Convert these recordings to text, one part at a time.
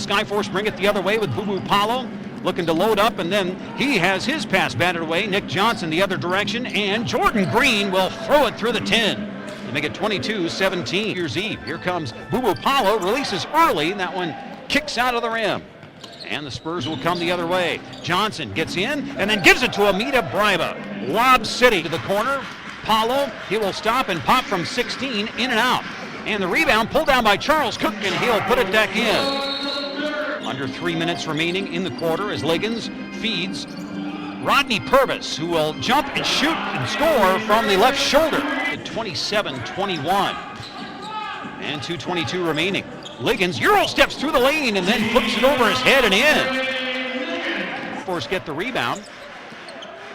Skyforce bring it the other way with Boo Boo Paulo looking to load up, and then he has his pass batted away. Nick Johnson the other direction, and Jordan Green will throw it through the tin to make it 22-17. New Year's Eve. Here comes Boo Boo Paulo, releases early, and that one kicks out of the rim. And the Spurs will come the other way. Johnson gets in and then gives it to Amita Braiba. Lob City to the corner. Paulo, he will stop and pop from 16, in and out. And the rebound pulled down by Charles Cook, and he'll put it back in. Under 3 minutes remaining in the quarter as Liggins feeds Rodney Purvis, who will jump and shoot and score from the left shoulder at 27-21. And 2:22 remaining. Liggins Euro steps through the lane and then flips it over his head and in. Force get the rebound.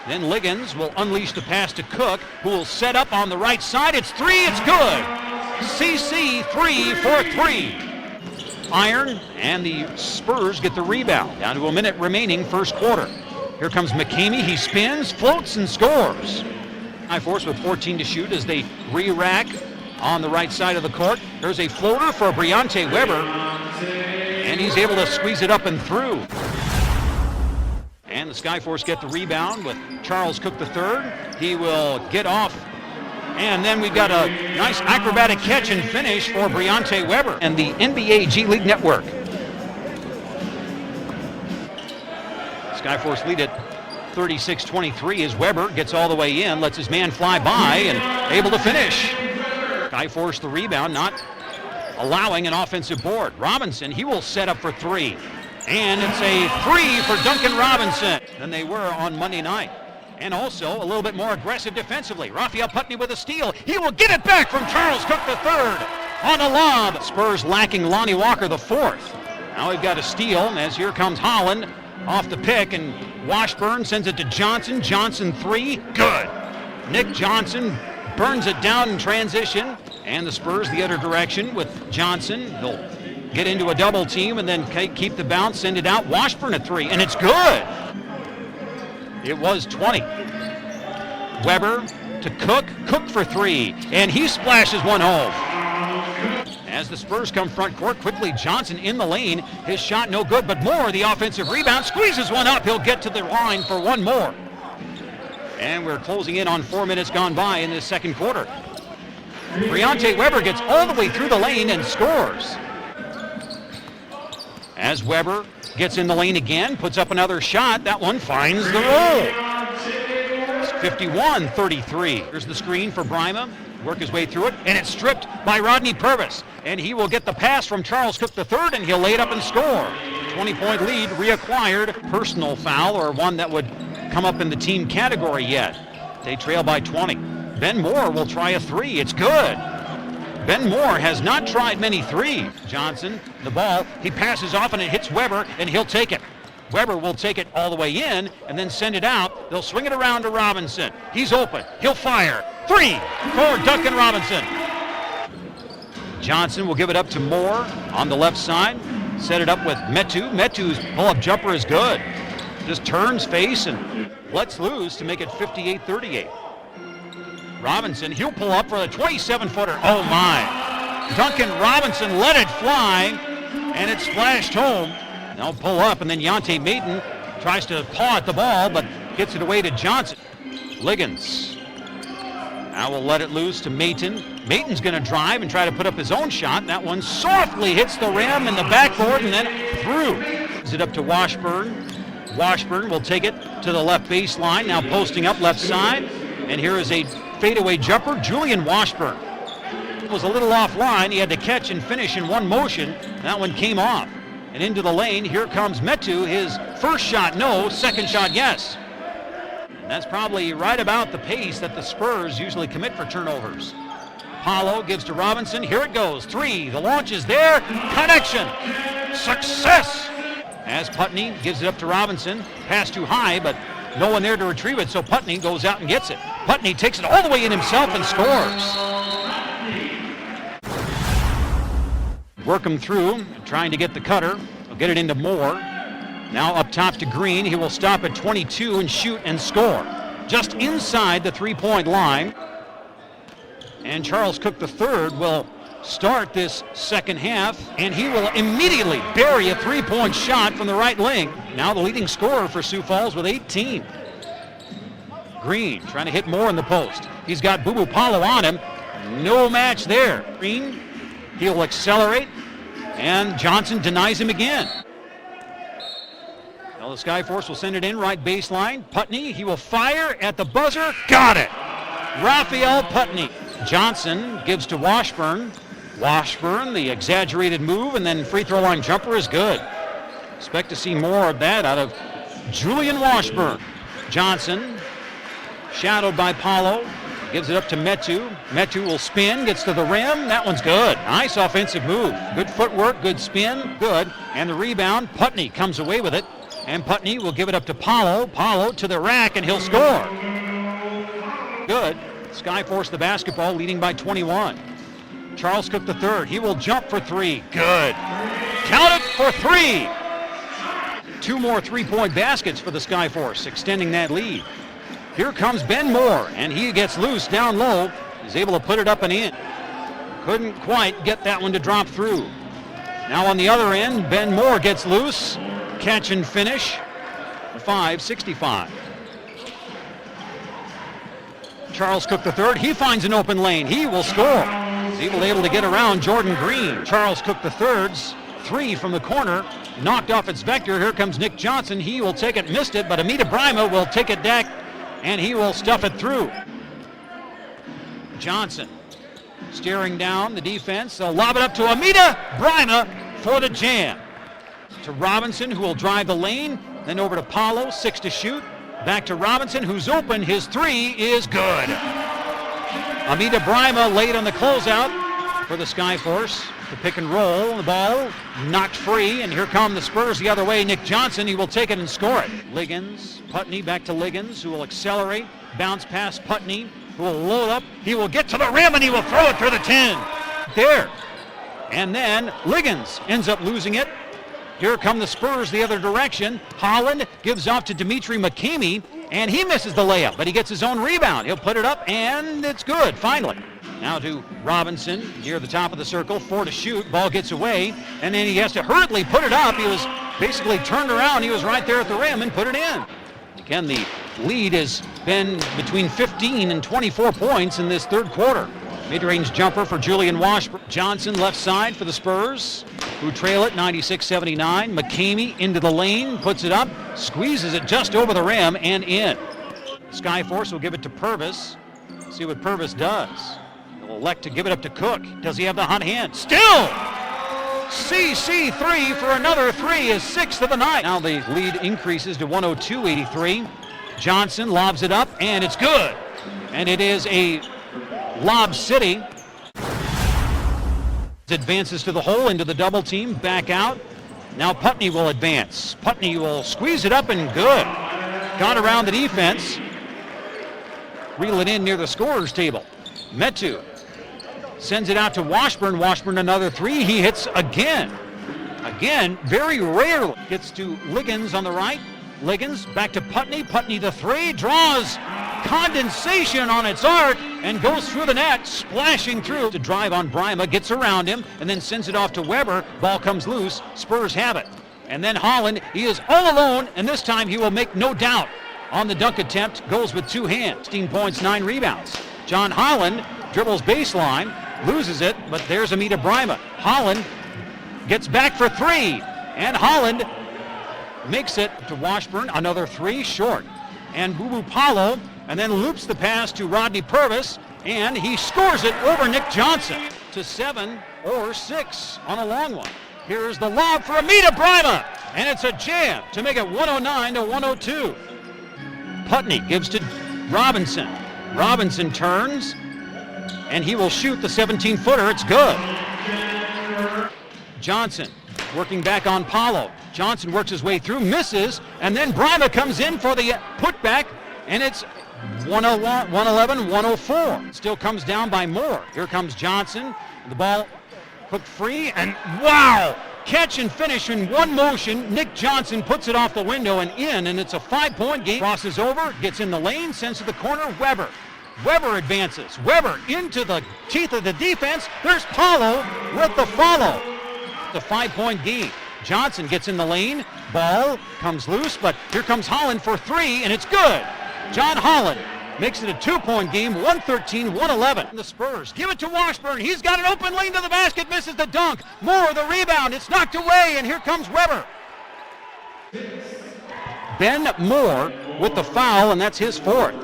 Then Liggins will unleash the pass to Cook, who will set up on the right side. It's three, it's good. CC 3 for 3. Iron and the Spurs get the rebound. Down to a minute remaining, first quarter. Here comes McCamey. He spins, floats, and scores. Skyforce with 14 to shoot as they re-rack on the right side of the court. There's a floater for Briante Weber, and he's able to squeeze it up and through. And the Skyforce get the rebound with Charles Cook III. He will get off. And then we've got a nice acrobatic catch and finish for Briante Weber and the NBA G League Network. Skyforce lead it 36-23 as Weber gets all the way in, lets his man fly by, and able to finish. Skyforce the rebound, not allowing an offensive board. Robinson, he will set up for three. And it's a three for Duncan Robinson than they were on Monday night. And also a little bit more aggressive defensively. Raphael Putney with a steal. He will get it back from Charles Cook III on a lob. Spurs lacking Lonnie Walker the fourth. Now we've got a steal as here comes Holland off the pick, and Washburn sends it to Johnson. Johnson three, good. Nick Johnson burns it down in transition, and the Spurs the other direction with Johnson. He'll get into a double team and then keep the bounce, send it out. Washburn at three, and it's good. It was 20. Weber to Cook. Cook for three, and he splashes one home. As the Spurs come front court, quickly Johnson in the lane. His shot no good, but Moore, the offensive rebound, squeezes one up. He'll get to the line for one more. And we're closing in on 4 minutes gone by in this second quarter. Briante Weber gets all the way through the lane and scores. As Weber gets in the lane again, puts up another shot. That one finds the roll. It's 51-33. Here's the screen for Brima. Work his way through it, and it's stripped by Rodney Purvis. And he will get the pass from Charles Cook III, and he'll lay it up and score. 20-point lead reacquired. Personal foul, or one that would come up in the team category yet. They trail by 20. Ben Moore will try a three. It's good. Ben Moore has not tried many threes. Johnson, the ball, he passes off and it hits Weber, and he'll take it. Weber will take it all the way in and then send it out. They'll swing it around to Robinson. He's open. He'll fire. Three for Duncan Robinson. Johnson will give it up to Moore on the left side. Set it up with Metu. Metu's pull-up jumper is good. Just turns face and lets loose to make it 58-38. Robinson, he'll pull up for the 27-footer. Oh my. Duncan Robinson let it fly, and it splashed home. They'll pull up, and then Yante Mayton tries to paw at the ball, but gets it away to Johnson. Liggins now will let it loose to Mayton. Mayton's going to drive and try to put up his own shot. That one softly hits the rim and the backboard, and then through. Gives it up to Washburn. Washburn will take it to the left baseline, now posting up left side. And here is a fadeaway jumper, Julian Washburn. It was a little offline. He had to catch and finish in one motion. That one came off. And into the lane, here comes Metu. His first shot, no. Second shot, yes. That's probably right about the pace that the Spurs usually commit for turnovers. Paulo gives to Robinson. Here it goes. Three. The launch is there. Connection. Success. As Putney gives it up to Robinson. Pass too high, but no one there to retrieve it, so Putney goes out and gets it. Putney takes it all the way in himself and scores. Work him through, trying to get the cutter. He'll get it into Moore. Now up top to Green. He will stop at 22 and shoot and score. Just inside the three-point line. And Charles Cook III will start this second half, and he will immediately bury a three-point shot from the right wing. Now the leading scorer for Sioux Falls with 18. Green trying to hit more in the post. He's got Boo Boo Paulo on him. No match there. Green, he'll accelerate, and Johnson denies him again. Now the Skyforce will send it in right baseline. Putney, he will fire at the buzzer. Got it! Raphael Putney. Johnson gives to Washburn. Washburn, the exaggerated move, and then free throw line jumper is good. Expect to see more of that out of Julian Washburn. Johnson, shadowed by Paulo, gives it up to Metu. Metu will spin, gets to the rim. That one's good. Nice offensive move. Good footwork, good spin, good. And the rebound, Putney comes away with it. And Putney will give it up to Paulo. Paulo to the rack, and he'll score. Good. Skyforce the basketball, leading by 21. Charles Cook III, he will jump for three. Good. Count it for three. Two more three-point baskets for the Skyforce, extending that lead. Here comes Ben Moore, and he gets loose down low. He's able to put it up and in. Couldn't quite get that one to drop through. Now on the other end, Ben Moore gets loose. Catch and finish. 5-65. Charles Cook III, he finds an open lane. He will score. He's able to get around Jordan Green. Charles Cook III's three from the corner, knocked off its vector. Here comes Nick Johnson. He will take it, missed it, but Amita Brima will take it back, and he will stuff it through. Johnson staring down the defense. They'll lob it up to Amita Brima for the jam. To Robinson, who will drive the lane. Then over to Paulo, 6 to shoot. Back to Robinson, who's open. His three is good. Amita Brima late on the closeout for the Skyforce. The pick and roll, the ball knocked free, and here come the Spurs the other way. Nick Johnson, he will take it and score it. Liggins, Putney back to Liggins, who will accelerate. Bounce past Putney, who will load up. He will get to the rim, and he will throw it through the 10. There. And then Liggins ends up losing it. Here come the Spurs the other direction. Holland gives off to Dimitri McKamey, and he misses the layup, but he gets his own rebound. He'll put it up, and it's good, finally. Now to Robinson, near the top of the circle, 4 to shoot. Ball gets away, and then he has to hurriedly put it up. He was basically turned around. He was right there at the rim and put it in. Again, the lead has been between 15 and 24 points in this third quarter. Mid-range jumper for Julian Washburn. Johnson left side for the Spurs, who trail it 96-79. McKamey into the lane, puts it up, squeezes it just over the rim and in. Skyforce will give it to Purvis. See what Purvis does. He'll elect to give it up to Cook. Does he have the hot hand? Still! CC3 for another three, his 6th of the night. Now the lead increases to 102-83. Johnson lobs it up, and it's good. And it is a Lob City. Advances to the hole, into the double team, back out. Now Putney will advance. Putney will squeeze it up and good. Got around the defense. Reel it in near the scorer's table. Metu sends it out to Washburn. Washburn another three. He hits again. Again, very rarely. Gets to Liggins on the right. Liggins back to Putney. Putney the three. Draws condensation on its arc and goes through the net, splashing through to drive on Brima, gets around him, and then sends it off to Weber. Ball comes loose. Spurs have it. And then Holland, he is all alone, and this time he will make no doubt on the dunk attempt. Goes with two hands. 16 points, 9 rebounds. John Holland dribbles baseline, loses it, but there's Amita Brima. Holland gets back for three, and Holland makes it to Washburn. Another three, short. And Boo Boo Paulo, and then loops the pass to Rodney Purvis, and he scores it over Nick Johnson to 7 or 6 on a long one. Here's the lob for Amita Brima, and it's a jam to make it 109-102. Putney gives to Robinson. Robinson turns, and he will shoot the 17-footer. It's good. Johnson working back on Paulo. Johnson works his way through, misses, and then Brima comes in for the putback, and it's 111-104. Still comes down by Moore. Here comes Johnson. The ball hooked free, and wow! Catch and finish in one motion. Nick Johnson puts it off the window and in, and it's a 5-point game. Crosses over, gets in the lane, sends to the corner. Weber Weber advances. Weber into the teeth of the defense. There's Paulo with the follow. The 5-point game. Johnson gets in the lane. Ball comes loose, but here comes Holland for three, and it's good. John Holland makes it a 2-point game, 113-111. The Spurs give it to Washburn. He's got an open lane to the basket, misses the dunk. Moore the rebound. It's knocked away, and here comes Weber. Ben Moore with the foul, and that's his fourth.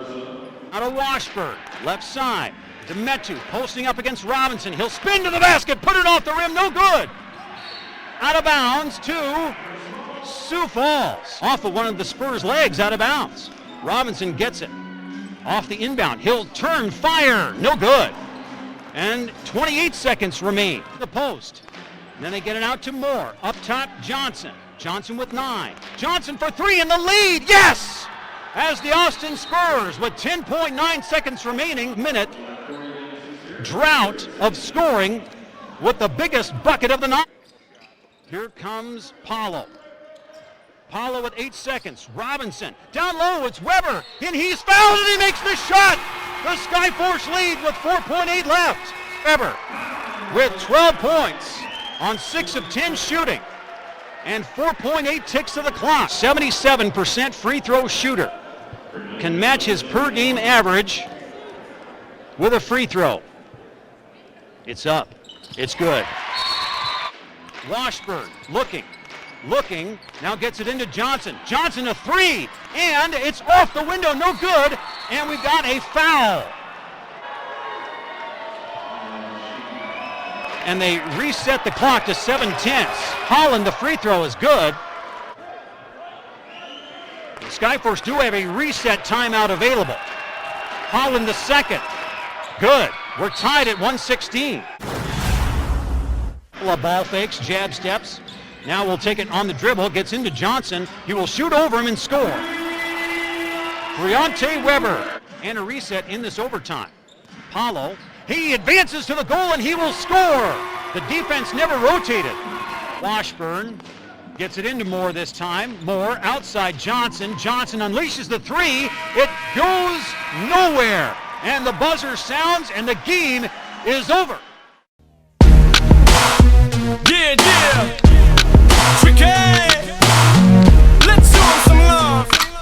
Out of Washburn, left side. Demetu posting up against Robinson. He'll spin to the basket, put it off the rim, no good. Out of bounds to Sioux Falls. Off of one of the Spurs' legs, out of bounds. Robinson gets it. Off the inbound, he'll turn, fire, no good. And 28 seconds remain. The post. And then they get it out to Moore. Up top, Johnson. Johnson with 9. Johnson for 3 in the lead, yes! As the Austin Spurs, with 10.9 seconds remaining, minute drought of scoring with the biggest bucket of the night. Here comes Paulo. Paulo with 8 seconds. Robinson down low. It's Weber, and he's fouled, and he makes the shot. The Skyforce lead with 4.8 left. Weber with 12 points on 6 of 10 shooting and 4.8 ticks to the clock. 77% free throw shooter. Can match his per game average with a free throw. It's up. It's good. Washburn looking, now gets it into Johnson. Johnson a 3, and it's off the window, no good, and we've got a foul. And they reset the clock to 7/10. Holland, the free throw is good. The Skyforce do have a reset timeout available. Holland the second. Good. We're tied at 116. Ball fakes, jab steps. Now we'll take it on the dribble, gets into Johnson. He will shoot over him and score. Briante Weber. And a reset in this overtime. Paulo, he advances to the goal and he will score. The defense never rotated. Washburn gets it into Moore this time. Moore outside Johnson. Johnson unleashes the 3. It goes nowhere. And the buzzer sounds and the game is over. Yeah, yeah. Tricky.